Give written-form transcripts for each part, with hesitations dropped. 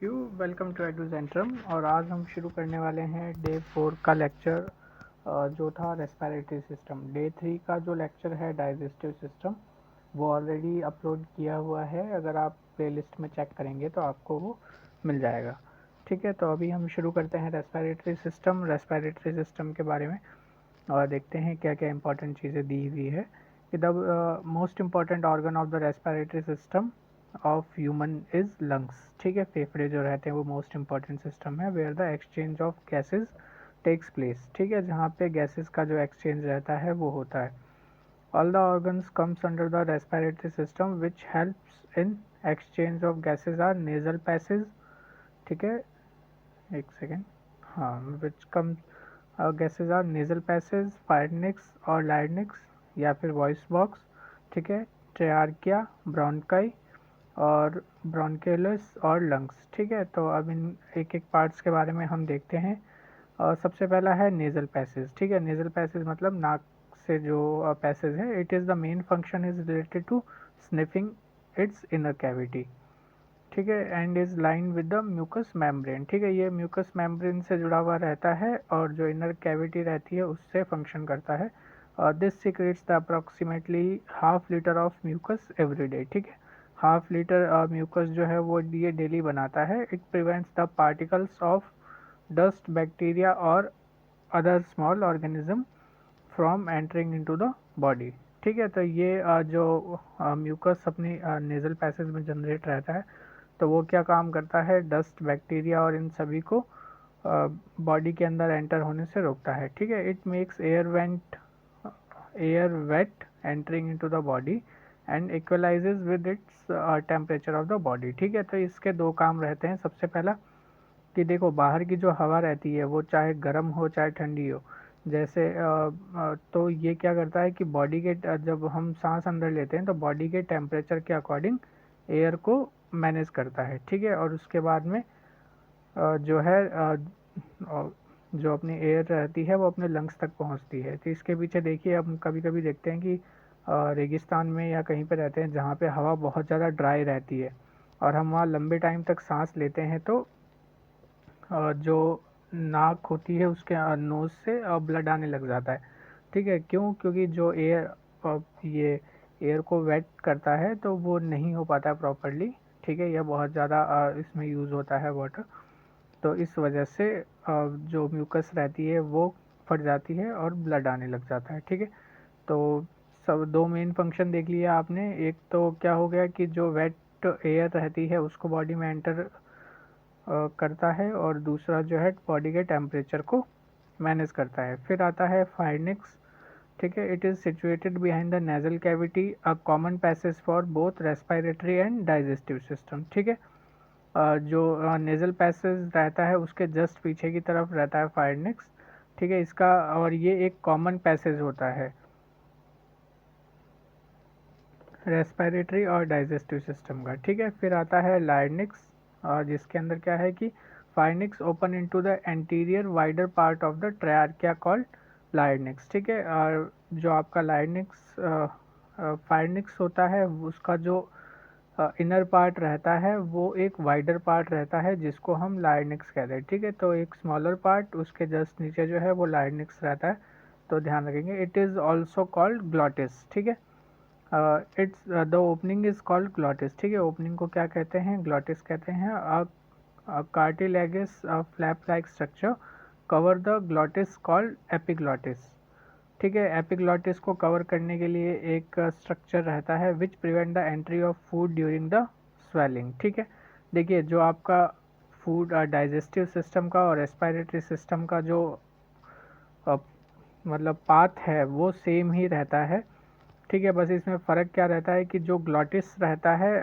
You welcome to Edu Centrum. और आज हम शुरू करने वाले हैं डे 4 का लेक्चर जो था रेस्पिरेटरी सिस्टम। डे 3 का जो लेक्चर है डाइजेस्टिव सिस्टम वो ऑलरेडी अपलोड किया हुआ है, अगर आप प्लेलिस्ट में चेक करेंगे तो आपको वो मिल जाएगा। ठीक है, तो अभी हम शुरू करते हैं रेस्पिरेटरी सिस्टम के बारे में और देखते हैं क्या क्या इंपॉर्टेंट चीज़ें दी हुई है कि the most important organ of the respiratory system of human is lungs. ठीक है, फेफड़े जो रहते हैं वो मोस्ट इम्पॉर्टेंट सिस्टम है where the exchange of gases takes place. ठीक है, जहाँ पे गैसेस का जो एक्सचेंज रहता है वो होता है। All the organs comes under the respiratory system which helps in exchange of gases are nasal passage. ठीक है, एक सेकेंड, हाँ, which come gases are nasal passage, pharynx और लाइडनिक्स या फिर वॉइस बॉक्स। ठीक है, ट्रेआर्किया, ब्रोंकाई और ब्रोंकेलस और लंग्स। ठीक है, तो अब इन एक एक पार्ट्स के बारे में हम देखते हैं। और सबसे पहला है नेज़ल पैसेज। ठीक है, नेज़ल पैसेज मतलब नाक से जो पैसेज है। It is the main function is related to sniffing its inner cavity. ठीक है, and is line with the mucus membrane. ठीक है, ये म्यूकस मेम्ब्रेन से जुड़ा हुआ रहता है और जो इनर कैविटी रहती है उससे फंक्शन करता है। This secrets the approximately half litre of mucus every day. ठीक है, हाफ लीटर म्यूकस जो है वो ये डेली बनाता है। It prevents the particles of dust, bacteria और other small organism from entering into the body. ठीक है, तो ये जो म्यूकस अपनी नेजल पैसेज में जनरेट रहता है तो वो क्या काम करता है, डस्ट, बैक्टीरिया और इन सभी को बॉडी के अंदर एंटर होने से रोकता है। ठीक है, it makes air wet entering into the body and equalises with its temperature of the body. ठीक है, तो इसके दो काम रहते हैं। सबसे पहला कि देखो बाहर की जो हवा रहती है वो चाहे गर्म हो चाहे ठंडी हो, जैसे तो ये क्या करता है कि बॉडी के जब हम सांस अंदर लेते हैं तो बॉडी के टेम्परेचर के अकॉर्डिंग एयर को मैनेज करता है। ठीक है, और उसके बाद में जो है जो अपनी एयर रहती है वो अपने लंग्स तक पहुंचती है। तो इसके पीछे देखिए, हम कभी कभी देखते हैं कि रेगिस्तान में या कहीं पे रहते हैं जहाँ पे हवा बहुत ज़्यादा ड्राई रहती है और हम वहाँ लंबे टाइम तक सांस लेते हैं तो जो नाक होती है उसके नोज़ से ब्लड आने लग जाता है। ठीक है, क्यों? क्योंकि जो ये एयर को वेट करता है तो वो नहीं हो पाता प्रॉपरली। ठीक है, यह बहुत ज़्यादा इसमें यूज़ होता है वाटर, तो इस वजह से जो म्यूकस रहती है वो फट जाती है और ब्लड आने लग जाता है। ठीक है, तो सब दो मेन फंक्शन देख लिया आपने। एक तो क्या हो गया कि जो वेट एयर रहती है उसको बॉडी में एंटर करता है और दूसरा जो है बॉडी के टेम्परेचर को मैनेज करता है। फिर आता है फाइनिक्स। ठीक है, it is situated behind the nasal cavity, a common passage for both respiratory and digestive system. ठीक है, जो नेजल पैसेज रहता है उसके जस्ट पीछे की तरफ रहता है फाइनिक्स। ठीक है, इसका और ये एक कॉमन पैसेज होता है रेस्पिरेटरी और डाइजेस्टिव सिस्टम का। ठीक है, फिर आता है लाइनिक्स, जिसके अंदर क्या है कि pharynx open into the anterior wider part of the trachea called larynx. ठीक है, और जो आपका लाइनिक्स फाइनिक्स होता है उसका जो इनर पार्ट रहता है वो एक वाइडर पार्ट रहता है जिसको हम लाइनिक्स कहते हैं। ठीक है, तो एक स्मॉलर पार्ट उसके जस्ट नीचे जो है वो लाइनिक्स रहता है, तो ध्यान रखेंगे। It is also called glottis. ठीक है, it's the opening is called glottis. ठीक है, ओपनिंग को क्या कहते हैं, ग्लॉटिस कहते हैं। Cartilaginous flap like structure cover the glottis called epiglottis. ठीक है, एपिग्लॉटिस को कवर करने के लिए एक स्ट्रक्चर रहता है which prevent the entry of food during the swelling. ठीक है, देखिए जो आपका फूड डाइजेस्टिव सिस्टम का और रेस्पिरेटरी सिस्टम का जो uh, मतलब पाथ है वो सेम ही रहता है। ठीक है, बस इसमें फ़र्क क्या रहता है कि जो ग्लॉटिस रहता है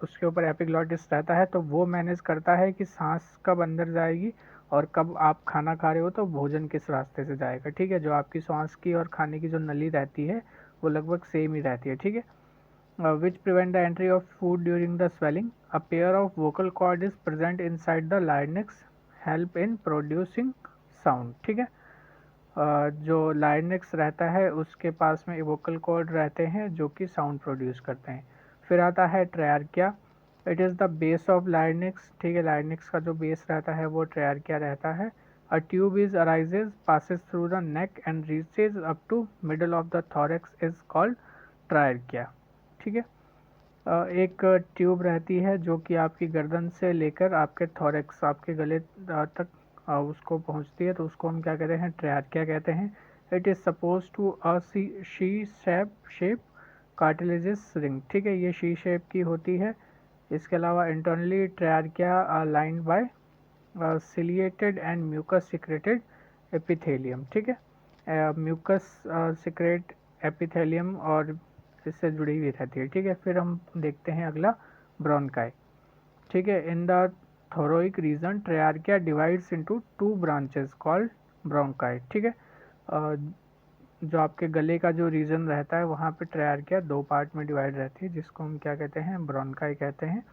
उसके ऊपर एपिग्लॉटिस रहता है, तो वो मैनेज करता है कि सांस कब अंदर जाएगी और कब आप खाना खा रहे हो तो भोजन किस रास्ते से जाएगा। ठीक है, जो आपकी सांस की और खाने की जो नली रहती है वो लगभग सेम ही रहती है। ठीक है, which prevent the entry of food during the swelling. A pair of vocal cord is present inside the larynx, help in producing sound. ठीक है, जो लाइनेक्स रहता है उसके पास में वोकल कॉर्ड रहते हैं जो कि साउंड प्रोड्यूस करते हैं। फिर आता है trachea. It is the base of larynx, ठीक है, लारिंक्स का जो बेस रहता है वो ट्रायर्किया रहता है। A tube is arises passes through the neck and reaches up to middle of the thorax is called trachea, ठीक है। एक ट्यूब रहती है जो कि आपकी गर्दन से लेकर आपके थॉरेक्स, आपके गले तक उसको पहुंचती है, तो उसको हम क्या कहते हैं, ट्रायर्किया कहते हैं। It is suppose to a C shape cartilaginous ring, ठीक है, ये शी शेप की होती है। इसके अलावा internally trachea lined by ciliated and mucus secreted epithelium, ठीक है, म्यूकस सिक्रेट एपिथेलियम और इससे जुड़ी हुई रहती है, ठीक है। फिर हम देखते हैं अगला ब्रोंकाई, ठीक है। In the thoracic region trachea divides into 2 branches called bronchi, ठीक है। जो आपके गले का जो रीजन रहता है वहाँ पे ट्रायर्किया 2 पार्ट में डिवाइड रहती है, जिसको हम क्या कहते हैं, ब्रोंकाई कहते हैं।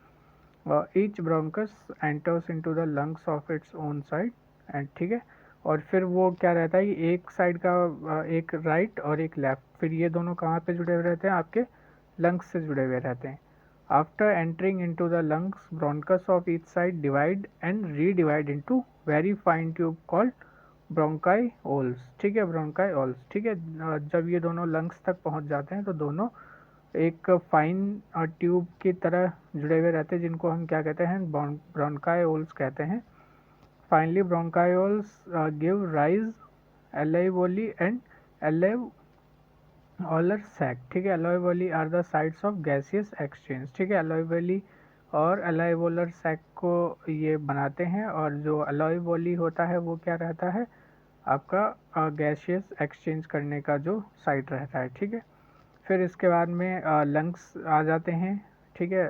Each bronchus enters into the lungs of its own side and, ठीक है। और फिर वो क्या रहता है, एक साइड का एक राइट और एक लेफ्ट, फिर ये दोनों कहाँ पे जुड़े हुए रहते हैं, आपके लंग्स से जुड़े हुए रहते हैं। After entering into the lungs bronchus of each side divide and redivide into very fine tube called bronchioles, ठीक है, ब्रोंकाईओल्स, ठीक है। जब ये दोनों लंग्स तक पहुंच जाते हैं तो दोनों एक फाइन ट्यूब की तरह जुड़े हुए रहते हैं, जिनको हम क्या कहते हैं, ब्रोंकाईओल्स कहते हैं। Finally bronchioles give rise alveoli and alveolar sac, ठीक है। Alveoli are the sites of gaseous exchange, ठीक है। एल्वेओली और एल्वेओलर सैक को ये बनाते हैं, और जो एल्वेओली होता है वो क्या रहता है, आपका गैसियस एक्सचेंज करने का जो साइट रहता है, ठीक है। फिर इसके बाद में लंग्स आ जाते हैं, ठीक है।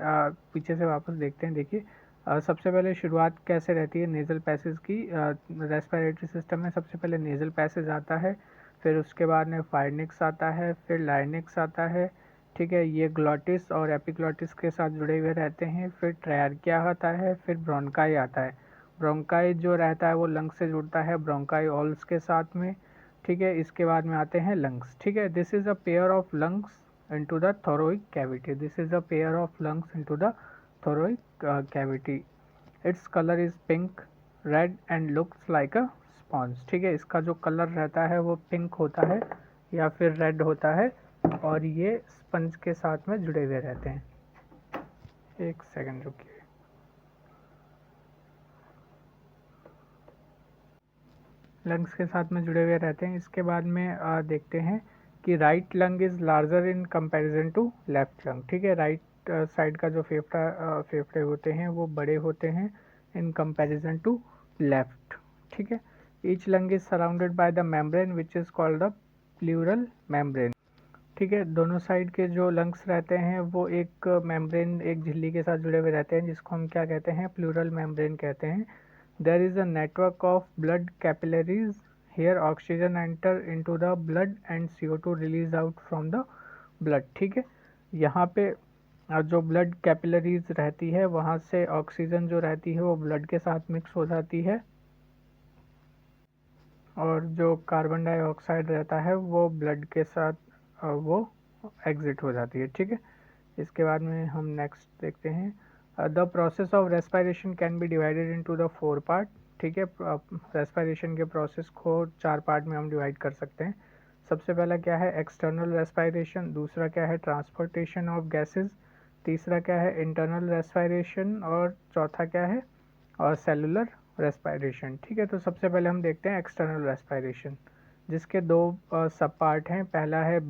पीछे से वापस देखते हैं, देखिए सबसे पहले शुरुआत कैसे रहती है नेज़ल पैसेज की। रेस्पिरेटरी सिस्टम में सबसे पहले नेज़ल पैसेज आता है, फिर उसके बाद में फायरनिक्स आता है, फिर लारिंक्स आता है, ठीक है। ये ग्लॉटिस और एपिग्लॉटिस के साथ जुड़े हुए रहते हैं। फिर ट्रायर्किया आता है, फिर ब्रोंकाई आता है। ब्रोंकाई जो रहता है वो लंग्स से जुड़ता है ब्रोंकाईओल्स के साथ में, ठीक है। इसके बाद में आते हैं लंग्स, ठीक है। This is a pair of lungs into the thoracic cavity, this is a pair of lungs into the thoracic cavity. Its colour is pink red and looks like a sponge, ठीक है। इसका जो colour रहता है वो pink होता है या फिर रेड होता है, और ये स्पंज के साथ में जुड़े हुए रहते हैं। एक सेकंड रुकिए। लंग्स के साथ में जुड़े हुए रहते हैं। इसके बाद में देखते हैं कि right lung is larger in comparison to left lung, ठीक है। राइट साइड का जो फेफड़े होते हैं वो बड़े होते हैं इन कंपैरिजन टू लेफ्ट, ठीक है। Each lung is surrounded by the membrane which is called the pleural membrane, ठीक है। दोनों साइड के जो लंग्स रहते हैं वो एक मेम्ब्रेन, एक झिल्ली के साथ जुड़े हुए रहते हैं, जिसको हम क्या कहते हैं, प्लूरल मेम्ब्रेन कहते हैं। There is a network of blood capillaries. Here oxygen enter into the blood and CO2 release out from the blood, ठीक है। यहाँ पे जो ब्लड कैपिलरीज रहती है वहाँ से ऑक्सीजन जो रहती है वो ब्लड के साथ मिक्स हो जाती है, और जो कार्बन डाइऑक्साइड रहता है वो ब्लड के साथ वो एग्जिट हो जाती है, ठीक है। इसके बाद में हम नेक्स्ट देखते हैं the process of respiration can be divided into the 4 part, ठीक है। रेस्पिरेशन के प्रोसेस को 4 पार्ट में हम डिवाइड कर सकते हैं। सबसे पहला क्या है, एक्सटर्नल रेस्पिरेशन, दूसरा क्या है, ट्रांसपोर्टेशन ऑफ गैसेस, तीसरा क्या है, इंटरनल रेस्पिरेशन, और चौथा क्या है, और सेलुलर रेस्पिरेशन, ठीक है। तो सबसे पहले हम देखते हैं एक्सटर्नल रेस्पिरेशन, जिसके दो सब पार्ट हैं। पहला है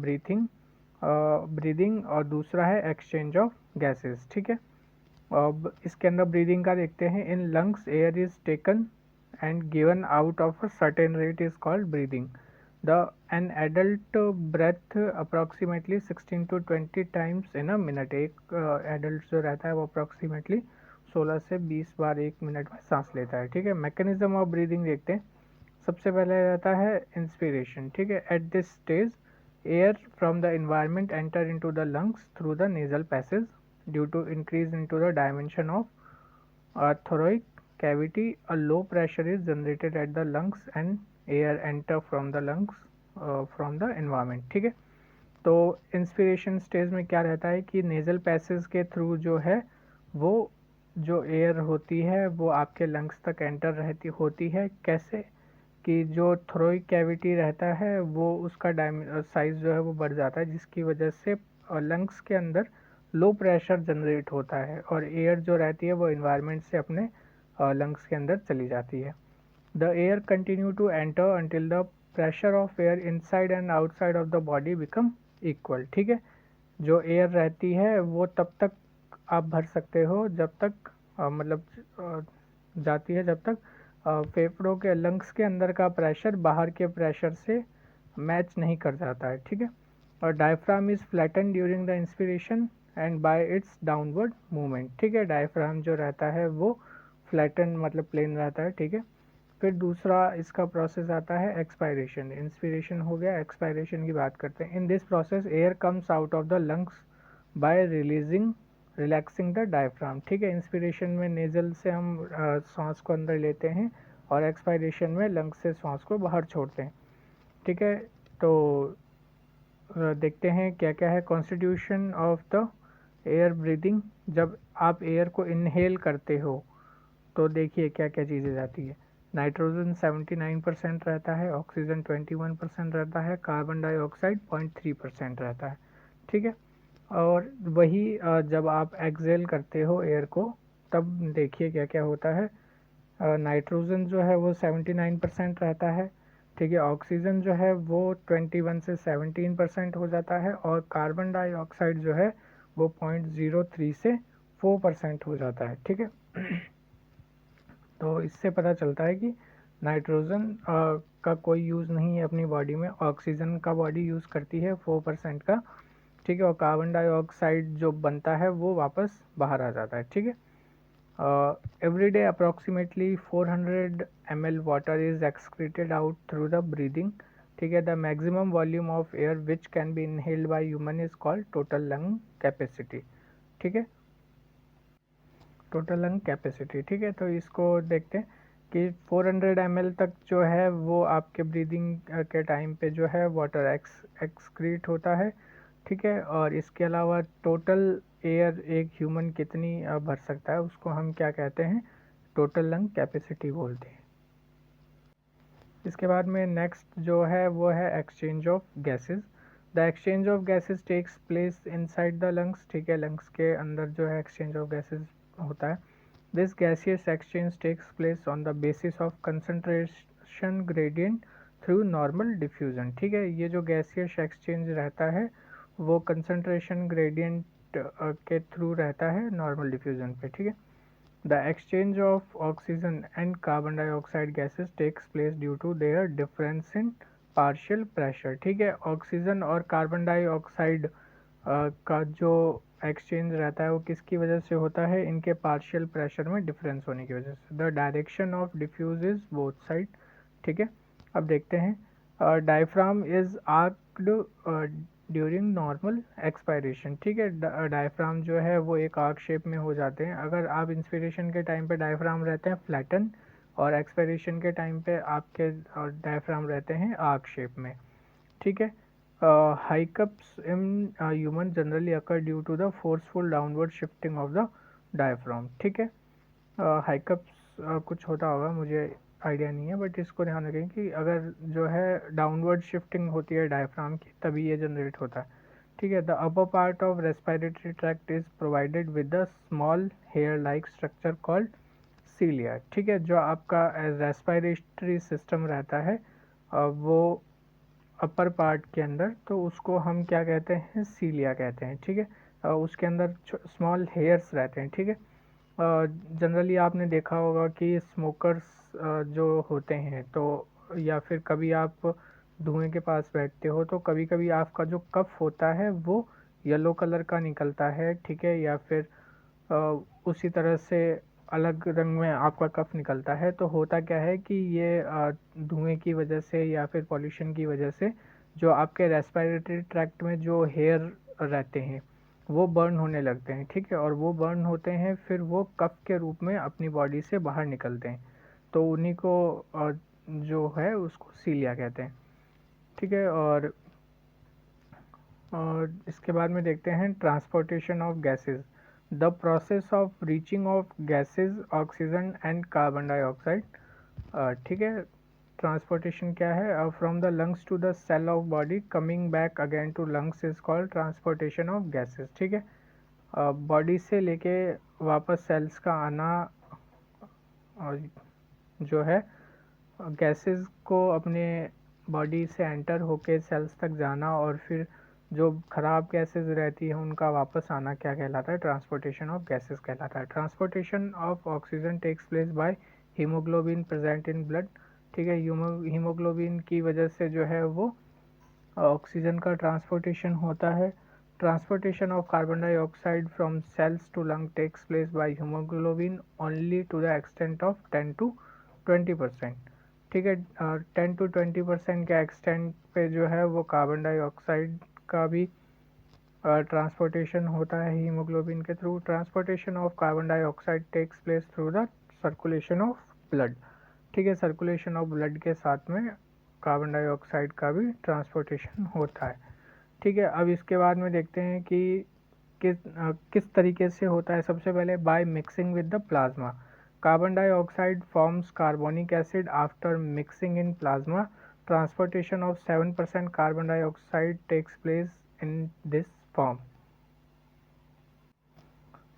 ब्रीदिंग और दूसरा है एक्सचेंज ऑफ गैसेस, ठीक है। अब इसके अंदर ब्रीदिंग का देखते हैं। In lungs air is taken and given out of a certain rate is called breathing. The an adult breathe approximately 16 to 20 times in a minute, एक एडल्ट जो रहता है वो अप्रॉक्सीमेटली 16 से 20 बार एक मिनट में सांस लेता है, ठीक है। मैकेनिज्म ऑफ ब्रीदिंग देखते हैं। सबसे पहले रहता है इंस्पिरेशन, ठीक है। At this stage air from the environment enter into the lungs through the nasal passage. Due to increase into the dimension of thoracic cavity, a low pressure is generated at the lungs and air enter from the lungs from the environment, ठीक है। तो inspiration stage में क्या रहता है कि nasal passage के through जो है वो जो एयर होती है वो आपके लंग्स तक एंटर रहती होती है। कैसे कि जो थ्रोइक कैविटी रहता है वो उसका साइज़ जो है वो बढ़ जाता है, जिसकी वजह से लंग्स के अंदर लो प्रेशर जनरेट होता है और एयर जो रहती है वो इन्वायरमेंट से अपने लंग्स के अंदर चली जाती है। The air continue to enter until the pressure of air inside and outside of the body become equal. ठीक है, जो एयर रहती है वो तब तक आप भर सकते हो जब तक मतलब जाती है जब तक फेफड़ों के लंग्स के अंदर का प्रेशर बाहर के प्रेशर से मैच नहीं कर जाता है। ठीक है, और diaphragm is flatten during the inspiration and bye it's downward movement. ठीक है, डायफ्राम जो रहता है वो फ्लैटन मतलब प्लेन रहता है। ठीक है, फिर दूसरा इसका प्रोसेस आता है एक्सपायरेशन। इंस्पिरेशन हो गया, एक्सपायरेशन की बात करते हैं। In this process air comes out of the lungs by relaxing the diaphragm. ठीक है, इंस्पिरेशन में नेजल से हम सांस को अंदर लेते हैं और एक्सपायरेशन में लंग्स से सांस को बाहर छोड़ते हैं। ठीक है, तो देखते हैं क्या क्या है constitution of the air breathing. जब आप एयर को इनहेल करते हो तो देखिए क्या क्या चीज़ें जाती है। नाइट्रोजन 79% रहता है, ऑक्सीजन 21% रहता है, कार्बन डाइऑक्साइड 0.3% रहता है। ठीक है, और वही जब आप एक्सेल करते हो एयर को तब देखिए क्या क्या होता है। नाइट्रोजन जो है वो 79% रहता है। ठीक है, ऑक्सीजन जो है वो 21 से 17% हो जाता है और कार्बन डाइऑक्साइड जो है वो 0.03 से 4% हो जाता है। ठीक है, तो इससे पता चलता है कि नाइट्रोजन का कोई यूज़ नहीं है अपनी बॉडी में, ऑक्सीजन का बॉडी यूज़ करती है 4% का। ठीक है, और कार्बन डाइऑक्साइड जो बनता है वो वापस बाहर आ जाता है। ठीक है, every day approximately 400 ml water is excreted out through the breathing. ठीक है, the maximum volume of air which can be inhaled by human is called total lung capacity. ठीक है, टोटल लंग कैपेसिटी। ठीक है, तो इसको देखते हैं कि 400 ml तक जो है वो आपके ब्रीदिंग के टाइम पे जो है वाटर एक्सक्रीट होता है। ठीक है, और इसके अलावा टोटल एयर एक ह्यूमन कितनी भर सकता है उसको हम क्या कहते हैं, टोटल लंग कैपेसिटी बोलते हैं। इसके बाद में नेक्स्ट जो है वो है exchange of gases. The exchange of gases takes place inside the lungs. ठीक है, लंग्स के अंदर जो है एक्सचेंज ऑफ गैसेस होता है। This gaseous exchange takes place on the basis of concentration gradient through normal diffusion. ठीक है, ये जो गैसियस एक्सचेंज रहता है वो कंसंट्रेशन ग्रेडियंट के थ्रू रहता है नॉर्मल डिफ्यूजन पे। ठीक है, the exchange of oxygen and carbon dioxide gases takes place due to their difference in partial pressure। ठीक है, ऑक्सीजन और कार्बन डाइऑक्साइड का जो एक्सचेंज रहता है वो किसकी वजह से होता है, इनके पार्शियल प्रेशर में डिफरेंस होने की वजह से। The direction of diffuse is both side. ठीक है, अब देखते हैं diaphragm is arched during normal expiration. ठीक है, डायफ्राम जो है वो एक आर्क शेप में हो जाते हैं। अगर आप इंस्पिरेशन के टाइम पे डायफ्राम रहते हैं फ्लैटन और एक्सपायरेशन के टाइम पे आपके डायफ्राम रहते हैं आर्क शेप में। ठीक है, hiccups in human generally occur due to the forceful downward shifting of the diaphragm. ठीक है, हाइकअप्स कुछ होता होगा, मुझे आइडिया नहीं है, बट इसको ध्यान रखें कि अगर जो है डाउनवर्ड शिफ्टिंग होती है डायफ्राम की तभी ये जनरेट होता है। ठीक है, the upper part of respiratory tract is provided with the small hair like structure called cilia. ठीक है, जो आपका रेस्पिरेटरी सिस्टम रहता है वो अपर पार्ट के अंदर, तो उसको हम क्या कहते हैं, सीलिया कहते हैं। ठीक है, उसके अंदर स्मॉल हेयर्स रहते हैं। ठीक है, जनरली आपने देखा होगा कि स्मोकर्स जो होते हैं तो या फिर कभी आप धुएं के पास बैठते हो तो कभी कभी आपका जो कफ होता है वो येलो कलर का निकलता है। ठीक है, या फिर उसी तरह से अलग रंग में आपका कफ निकलता है। तो होता क्या है कि ये धुएं की वजह से या फिर पॉल्यूशन की वजह से जो आपके रेस्पिरेटरी ट्रैक्ट में जो हेयर रहते हैं वो बर्न होने लगते हैं। ठीक है, और वो बर्न होते हैं फिर वो कफ के रूप में अपनी बॉडी से बाहर निकलते हैं, तो उन्हीं को जो है उसको सीलिया कहते हैं। ठीक है, और इसके बाद में देखते हैं transportation of gases. The process of reaching of gases oxygen and carbon dioxide. ठीक है, ट्रांसपोर्टेशन क्या है, from the lungs to the cell of body coming back again to lungs is called transportation of gases. ठीक है, body से लेके वापस sales का आना जो है, गैसेस को अपने बॉडी से एंटर होके सेल्स तक जाना और फिर जो खराब गैसेस रहती है उनका वापस आना क्या कहलाता है, ट्रांसपोर्टेशन ऑफ गैसेस कहलाता है। Transportation of oxygen takes place by haemoglobin present in blood. ठीक है, हीमोग्लोबिन की वजह से जो है वो ऑक्सीजन का ट्रांसपोर्टेशन होता है। Transportation of carbon dioxide from cells to lung takes place by haemoglobin only to the extent of 10 to 20%। ठीक है, 10 to 20% के एक्सटेंट पे जो है वो कार्बन डाइऑक्साइड का भी ट्रांसपोर्टेशन होता है हीमोग्लोबिन के through. Transportation of carbon dioxide takes place through the circulation of blood. ठीक है, सर्कुलेशन ऑफ ब्लड के साथ में कार्बन डाइऑक्साइड का भी ट्रांसपोर्टेशन होता है। ठीक है, अब इसके बाद में देखते हैं कि किस तरीके से होता है। सबसे पहले by mixing with the plasma, carbon dioxide forms carbonic acid after mixing in plasma. Transportation of 7% carbon dioxide takes place in this form.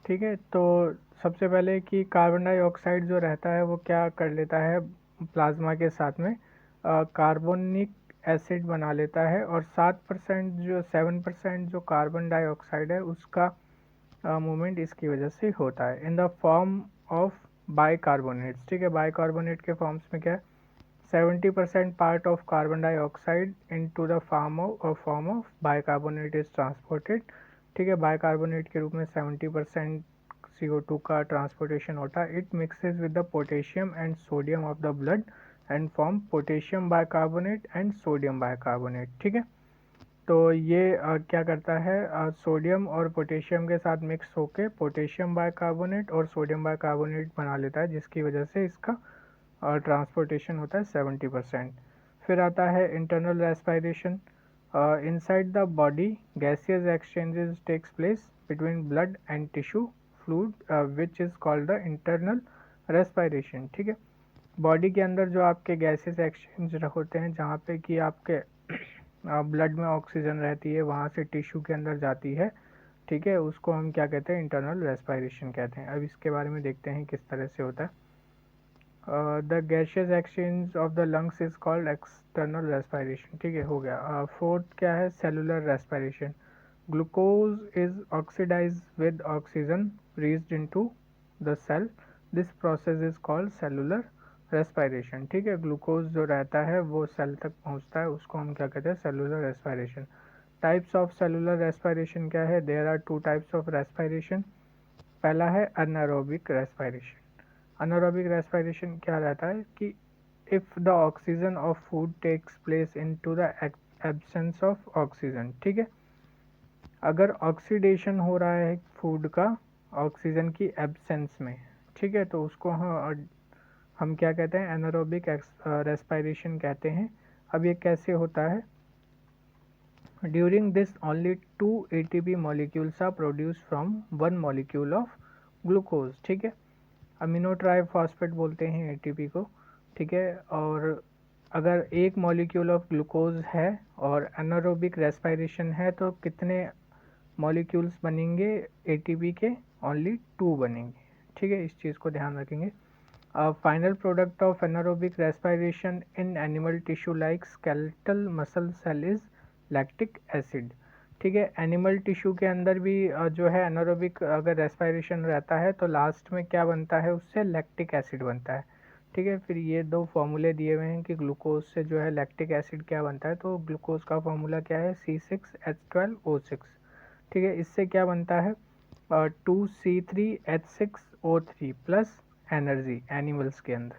ठीक है, तो सबसे पहले कि कार्बन डाइऑक्साइड जो रहता है वो क्या कर लेता है, प्लाज्मा के साथ में कार्बोनिक एसिड बना लेता है और 7% जो कार्बन डाइऑक्साइड है उसका मूवमेंट इसकी वजह से होता है in the form of bicarbonates. ठीक है, बाइकार्बोनेट के फॉर्म्स में क्या है, 70% part of carbon dioxide into the form of bicarbonate is transported. ठीक है, बाइकार्बोनेट के रूप में 70% CO2 का ट्रांसपोर्टेशन होता है। It mixes with the potassium and sodium of the blood and form potassium bicarbonate and sodium bicarbonate. ठीक है, तो ये क्या करता है, सोडियम और पोटेशियम के साथ मिक्स होके पोटेशियम बाइकार्बोनेट और सोडियम बाइकार्बोनेट बना लेता है, जिसकी वजह से इसका ट्रांसपोर्टेशन होता है 70%। फिर आता है internal respiration. Inside the body gaseous exchanges takes place between blood and tissue fluid which is called the internal respiration. ठीक है, बॉडी के अंदर जो आपके गैसेस एक्सचेंज होते हैं, जहाँ पे कि आपके ब्लड में ऑक्सीजन रहती है, वहाँ से टिश्यू के अंदर जाती है। ठीक है, उसको हम क्या कहते हैं, इंटरनल रेस्पिरेशन कहते हैं। अब इसके बारे में देखते हैं किस तरह से होता है। The gaseous exchange of the lungs is called external respiration. ठीक है, हो गया। फोर्थ क्या है, cellular respiration. Glucose is oxidise with oxygen reached into the cell. This process is called cellular respiration. ठीक है, ग्लूकोज जो रहता है वो सेल तक पहुंचता है, उसको हम क्या कहते हैं, cellular respiration. Types of cellular respiration क्या है, there are 2 types of respiration. पहला है अनारोबिक रेस्पिरेशन। अनारोबिक रेस्पिरेशन क्या रहता है कि if the oxygen of food takes place into the absence of oxygen. ठीक है, अगर ऑक्सीडेशन हो रहा है फूड का ऑक्सीजन की एब्सेंस में, ठीक है, तो उसको हम क्या कहते हैं, एनारोबिक रेस्पिरेशन कहते हैं। अब ये कैसे होता है, during this only 2 ATP molecules are produce from 1 molecule of glucose. ठीक है, अमीनो ट्राइफॉस्फेट बोलते हैं ATP को। ठीक है, और अगर एक मॉलिक्यूल ऑफ ग्लूकोज है और एनारोबिक रेस्पिरेशन है तो कितने मॉलिक्यूल्स बनेंगे ATP के, ओनली 2 बनेंगे। ठीक है, इस चीज़ को ध्यान रखेंगे। Final product of anaerobic respiration in animal tissue like skeletal muscle cell is lactic acid. ठीक है, एनिमल टिश्यू के अंदर भी जो है एनारोबिक अगर रेस्पिरेशन रहता है तो लास्ट में क्या बनता है, उससे लैक्टिक एसिड बनता है। ठीक है, फिर ये 2 फॉर्मूले दिए हुए हैं कि ग्लूकोज से जो है लैक्टिक एसिड क्या बनता है, तो ग्लूकोज का फॉर्मूला क्या है, C6H12O6। ठीक है, इससे क्या बनता है, 2C3H6O3 प्लस एनर्जी एनिमल्स के अंदर।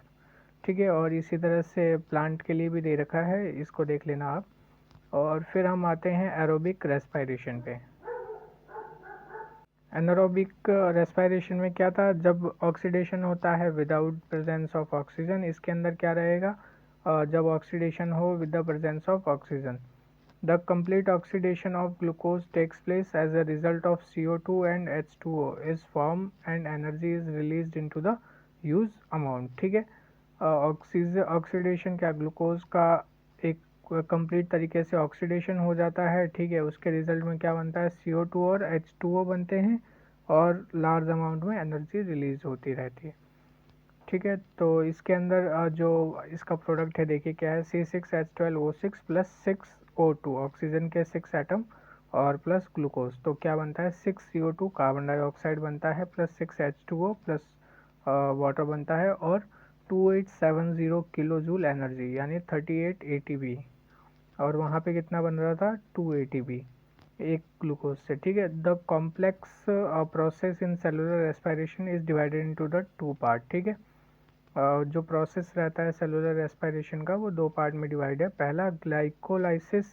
ठीक है, और इसी तरह से प्लांट के लिए भी दे रखा है, इसको देख लेना आप। और फिर हम आते हैं एरोबिक रेस्पिरेशन पे। एनारोबिक रेस्पिरेशन में क्या था, जब ऑक्सीडेशन होता है विदाउट प्रेजेंस ऑफ ऑक्सीजन, इसके अंदर क्या रहेगा, जब ऑक्सीडेशन हो with the presence of oxygen. The complete oxidation of glucose takes place as a result of CO2 and H2O is formed and energy is released into the use amount. ठीक है, oxidation क्या, glucose का एक complete तरीके से oxidation हो जाता है, ठीक है, उसके रिजल्ट में क्या बनता है, CO2 और H2O बनते हैं और लार्ज अमाउंट में एनर्जी रिलीज होती रहती है। ठीक है, तो इसके अंदर जो इसका प्रोडक्ट है देखिए क्या है, C6H12O6 प्लस 6O2, ऑक्सीजन के 6 एटम और प्लस ग्लूकोज, तो क्या बनता है 6CO2 कार्बन डाइऑक्साइड बनता है प्लस 6H2O प्लस वाटर बनता है और 2870 किलो जूल एनर्जी यानी 38 ATP, और वहाँ पे कितना बन रहा था 2 ATP एक ग्लूकोज से। ठीक है, the complex process in cellular respiration is divided into the two part. ठीक है, जो प्रोसेस रहता है सेलुलर रेस्पिरेशन का वो दो पार्ट में डिवाइड है, पहला ग्लाइकोलाइसिस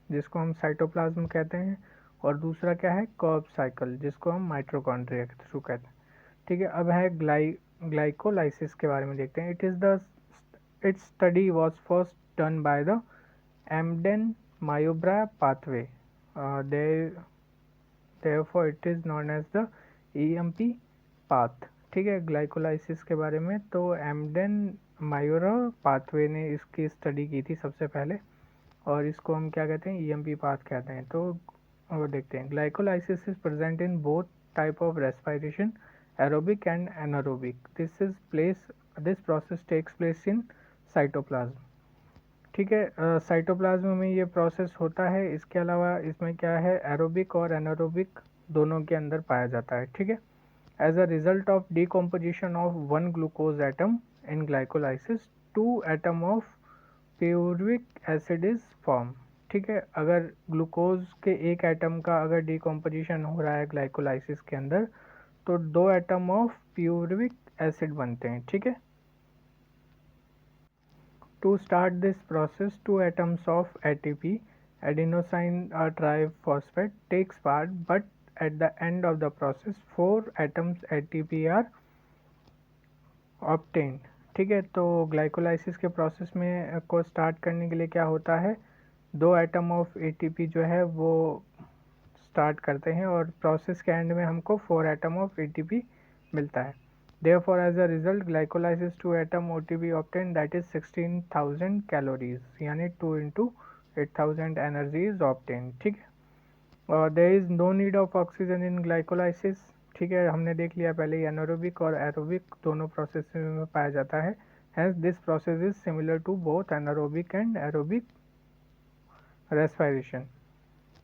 जिसको हम साइटोप्लाज्म कहते हैं और दूसरा क्या है कर्ब साइकिल जिसको हम माइटोकॉन्ड्रिया के थ्रू कहते हैं। ठीक है, अब है ग्लाइकोलाइसिस के बारे में देखते हैं। Its study was first done by the Embden मायोब्रा pathway, therefore it is known as the EMP path। ठीक है, ग्लाइकोलाइसिस के बारे में तो एमडेन मायोरा पाथवे ने इसकी स्टडी की थी सबसे पहले और इसको हम क्या कहते हैं EMP पाथ कहते हैं। तो वो देखते हैं, glycolysis is present in both type of respiration, aerobic and anaerobic. This process takes place in cytoplasm. ठीक है, साइटोप्लाज्म में ये प्रोसेस होता है, इसके अलावा इसमें क्या है एरोबिक और एनारोबिक दोनों के अंदर पाया जाता है। ठीक है, as a result of decomposition of 1 glucose atom in glycolysis 2 atom of pyruvic acid is form. ठीक है, अगर ग्लूकोज के एक एटम का अगर डिकम्पोजिशन हो रहा है ग्लाइकोलाइसिस के अंदर तो 2 एटम ऑफ प्यूरिक एसिड बनते हैं। ठीक है, to start this process 2 atoms of ATP, adenosine triphosphate, takes part, but at the end of the process 4 atoms ATP are obtained। ठीक है, तो ग्लाइकोलाइसिस के प्रोसेस में को स्टार्ट करने के लिए क्या होता है, 2 एटम ऑफ ATP जो है वो स्टार्ट करते हैं और प्रोसेस के एंड में हमको 4 एटम ऑफ ATP मिलता है। Therefore, as a result, glycolysis 2 atom OTP obtained that is 16,000 calories, यानी 2 into 8,000 energy is obtained। ठीक है, और there is no need of oxygen in glycolysis। ठीक है, हमने देख लिया पहले ही एनारोबिक और एरोबिक दोनों प्रोसेस में पाया जाता है। Hence, this process is similar to both anaerobic and aerobic respiration।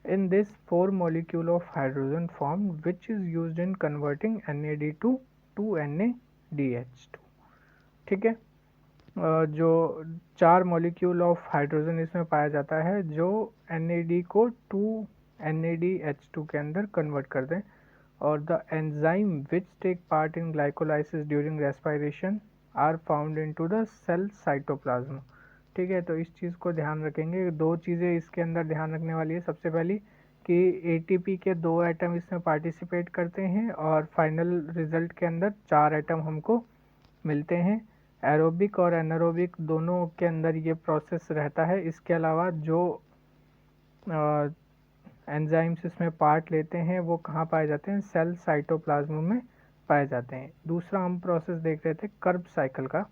In this, 4 molecule of hydrogen formed, which is used in converting NAD2 to NADH2। ठीक है, जो 4 मॉलिक्यूल ऑफ हाइड्रोजन इसमें पाया जाता है जो NAD को 2 NADH2 के अंदर कन्वर्ट कर दें, और the enzyme which take part in glycolysis during respiration are found into the cell cytoplasm. ठीक है, तो इस चीज़ को ध्यान रखेंगे, दो चीज़ें इसके अंदर ध्यान रखने वाली है। सबसे पहली कि ATP के 2 एटम इसमें पार्टिसिपेट करते हैं और फाइनल रिजल्ट के अंदर 4 एटम हमको मिलते हैं। एरोबिक और एनारोबिक दोनों के अंदर ये प्रोसेस रहता है। इसके अलावा जो एंजाइम्स इसमें पार्ट लेते हैं वो कहाँ पाए जाते हैं, सेल साइटोप्लाज्म में पाए जाते हैं। दूसरा हम प्रोसेस देख रहे थे कर्ब साइकिल का।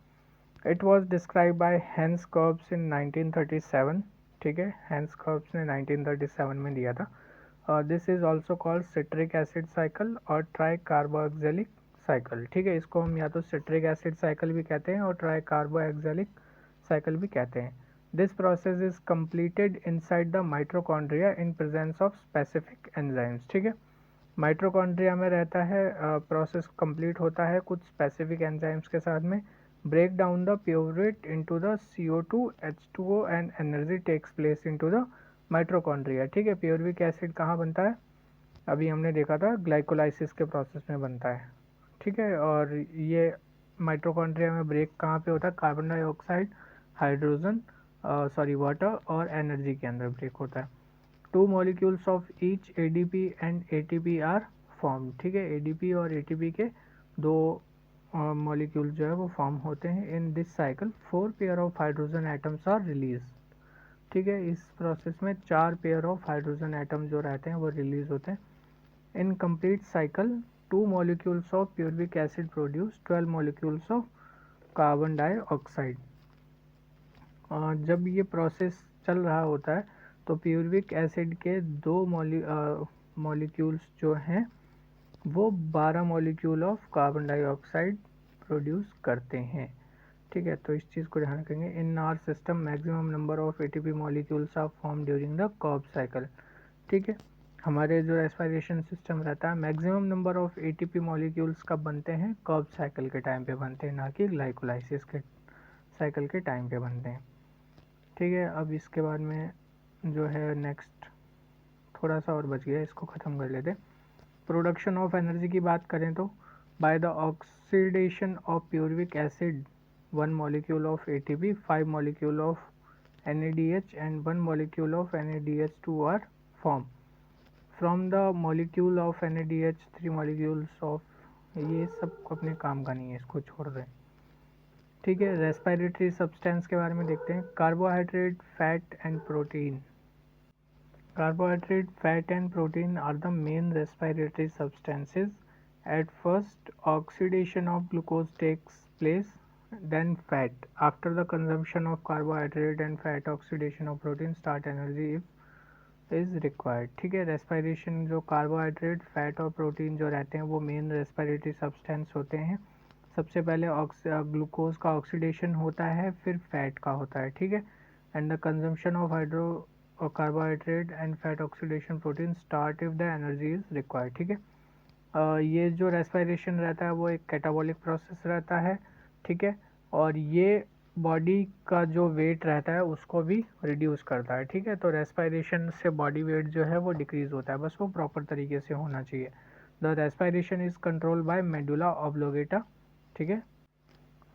It was describe by Hans Krebs in 1937। ठीक है, हेंस कर्ब्स ने 1937 में दिया था। This is also called citric acid cycle और ट्राई कार्बोक्सिलिक साइकिल। ठीक है, इसको हम या तो सिट्रिक एसिड साइकिल भी कहते हैं और ट्राई कार्बोक्सिलिक साइकिल भी कहते हैं। This process is completed inside the mitochondria in presence of specific enzymes। ठीक है, माइटोकॉन्ड्रिया में रहता है, प्रोसेस कंप्लीट होता है कुछ स्पेसिफिक एंजाइम्स के साथ में। Break down the pyruvate into the CO2 H2O and energy takes place into the mitochondria. ठीक है, प्यूरिक एसिड कहाँ बनता है, अभी हमने देखा था ग्लाइकोलाइसिस के प्रोसेस में बनता है। ठीक है, और ये माइटोकॉन्ड्रिया में ब्रेक कहाँ पे होता है, कार्बन डाइऑक्साइड, हाइड्रोजन वाटर और एनर्जी के अंदर ब्रेक होता है। 2 molecules of each ADP and ATP are formed। ठीक है, ADP और ATP के 2 मॉलिक्यूल जो है वो फॉर्म होते हैं। In this cycle 4 pair of hydrogen atoms are release. ठीक है। इस प्रोसेस में 4 पेयर ऑफ हाइड्रोजन एटम जो रहते हैं वो रिलीज होते हैं। In complete cycle 2 molecules of pyruvic acid produce 12 molecules of carbon dioxide. जब ये प्रोसेस चल रहा होता है तो प्यूरविक एसिड के 2 मॉलिक्यूल्स जो हैं वो 12 molecule of carbon dioxide produce करते हैं। ठीक है, तो इस चीज़ को ध्यान रखेंगे। In our system maximum number of ATP molecules are form during the Krebs cycle. ठीक है, हमारे जो रेस्पिरेशन सिस्टम रहता है maximum number of ATP molecules कब बनते हैं? कॉब साइकिल के टाइम पे बनते हैं, ना कि ग्लाइकोलाइसिस के साइकिल के टाइम पे बनते हैं। ठीक है, अब इसके बाद में जो है नेक्स्ट थोड़ा सा और बच गया, इसको ख़त्म कर लेते। प्रोडक्शन ऑफ एनर्जी की बात करें तो by the oxidation of pyruvic acid 1 molecule of ATP, 5 molecule of NADH and 1 molecule of NADH2 are formed. From the molecule of NADH 3 molecules of, ये सब अपने काम का नहीं है, इसको छोड़ दें। ठीक है, रेस्पिरेटरी सब्सटेंस के बारे में देखते हैं। Carbohydrate, fat and protein. Carbohydrate, fat and protein are the main respiratory substances. At first, oxidation of glucose takes place, then fat. After the consumption of carbohydrate and fat, oxidation of protein start energy if is required. ठीक है, respiration जो carbohydrate, fat और protein जो रहते हैं वो main respiratory substance होते हैं। सबसे पहले ग्लूकोज का ऑक्सीडेशन होता है, फिर फैट का होता है। ठीक है, and the consumption of hydro और carbohydrate and fat oxidation protein start if the energy is required. ठीक है, ये जो रेस्पिरेशन रहता है वो एक कैटाबॉलिक प्रोसेस रहता है। ठीक है, और ये बॉडी का जो वेट रहता है उसको भी रिड्यूस करता है। ठीक है, तो रेस्पिरेशन से बॉडी वेट जो है वो डिक्रीज होता है, बस वो प्रॉपर तरीके से होना चाहिए। The respiration is control by medulla oblongata. ठीक है,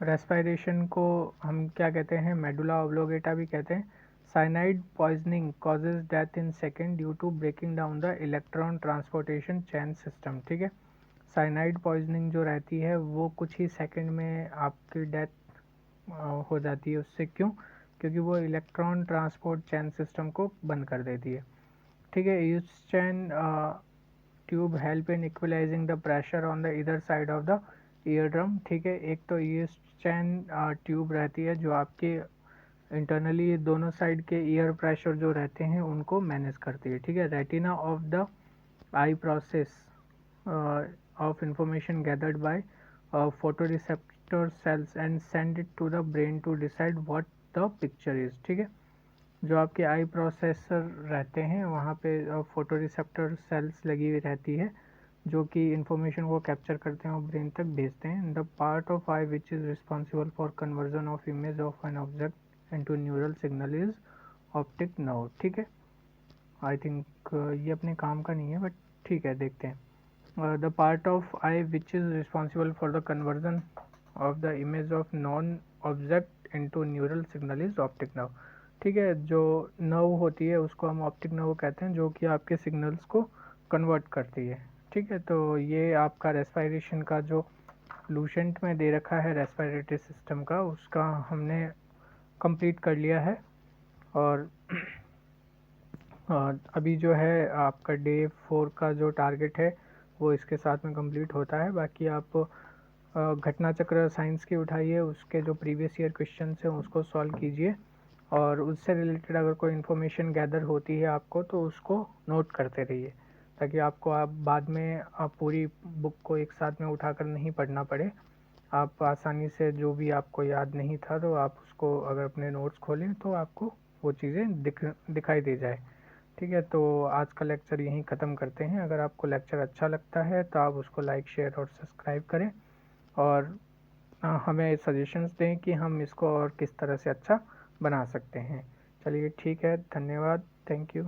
रेस्पिरेशन को हम क्या कहते हैं? मेडुला ऑब्लोगेटा भी कहते हैं। Cyanide poisoning causes death in second due to breaking down the electron transportation chain system. ठीक है, साइनाइड पॉइजनिंग जो रहती है वो कुछ ही सेकंड में आपकी डेथ हो जाती है उससे। क्यों? क्योंकि वो इलेक्ट्रॉन ट्रांसपोर्ट चैन सिस्टम को बंद कर देती है। ठीक है, eustachian tube help in equalising the pressure on the either side of the ear drum. ठीक है, एक तो ईस्ट चैन ट्यूब रहती है जो आपके इंटरनली दोनों साइड के ईयर प्रेशर जो रहते हैं उनको मैनेज करती है। ठीक है, retina of the I process of information gathered by photoreceptor cells and send it to the brain to decide what the picture is। ठीक है, जो आपके आई प्रोसेसर रहते हैं वहाँ पे फोटोरिसेप्टर सेल्स लगी हुई रहती है जो कि इंफॉर्मेशन को कैप्चर करते हैं और ब्रेन तक भेजते हैं। The part of I which is responsible for conversion of image of an object into neural signal is optic nerve. ठीक है, आई थिंक ये अपने काम का नहीं है बट ठीक है, देखते हैं। The part of eye which is responsible for the conversion of the image of non-object into neural signal is optic nerve। ठीक है, जो नर्व होती है उसको हम ऑप्टिक नर्व कहते हैं जो कि आपके सिग्नल्स को कन्वर्ट करती है। ठीक है, तो ये आपका रेस्पिरेशन का जो लूसेंट में दे रखा है रेस्पिरेटरी सिस्टम का उसका हमने कंप्लीट कर लिया है। और अभी जो है आपका डे 4 का जो टारगेट है वो इसके साथ में कंप्लीट होता है। बाकी आप घटना चक्र साइंस की उठाइए, उसके जो प्रीवियस ईयर क्वेश्चन हैं उसको सॉल्व कीजिए और उससे रिलेटेड अगर कोई इन्फॉर्मेशन गैदर होती है आपको तो उसको नोट करते रहिए ताकि आपको आप बाद में आप पूरी बुक को एक साथ में उठाकर नहीं पढ़ना पड़े। आप आसानी से जो भी आपको याद नहीं था तो आप उसको अगर अपने नोट्स खोलें तो आपको वो चीज़ें दिखाई दे जाए। ठीक है, तो आज का लेक्चर यहीं ख़त्म करते हैं। अगर आपको लेक्चर अच्छा लगता है तो आप उसको लाइक, शेयर और सब्सक्राइब करें और हमें सजेशंस दें कि हम इसको और किस तरह से अच्छा बना सकते हैं। चलिए ठीक है, धन्यवाद, थैंक यू।